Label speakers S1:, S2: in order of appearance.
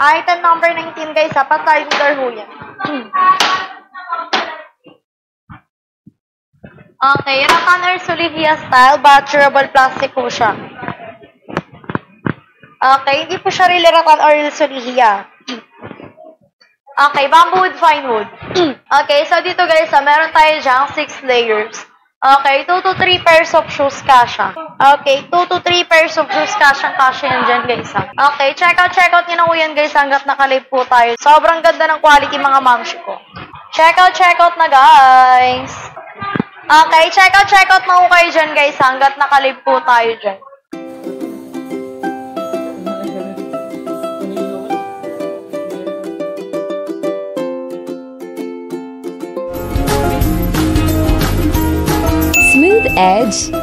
S1: Item number 19 guys, pa-timer ho yan. Okay, Rattan or Solihia style, but durable plastic po siya. Okay, hindi po siya really Rattan or Solihia. Okay, bamboo wood, fine wood. Okay, so dito guys, meron tayo dyang 6 layers. Okay, 2 to 3 pairs of shoes kasha. Okay, 2 to 3 pairs of shoes kasha yan dyan guys. Okay, check out nyo na po yan guys hanggat nakalib po tayo. Sobrang ganda ng quality mga mamshi ko. Check out na guys. Okay, check out na po kayo dyan guys hanggat nakalib po tayo dyan.
S2: Smooth edge,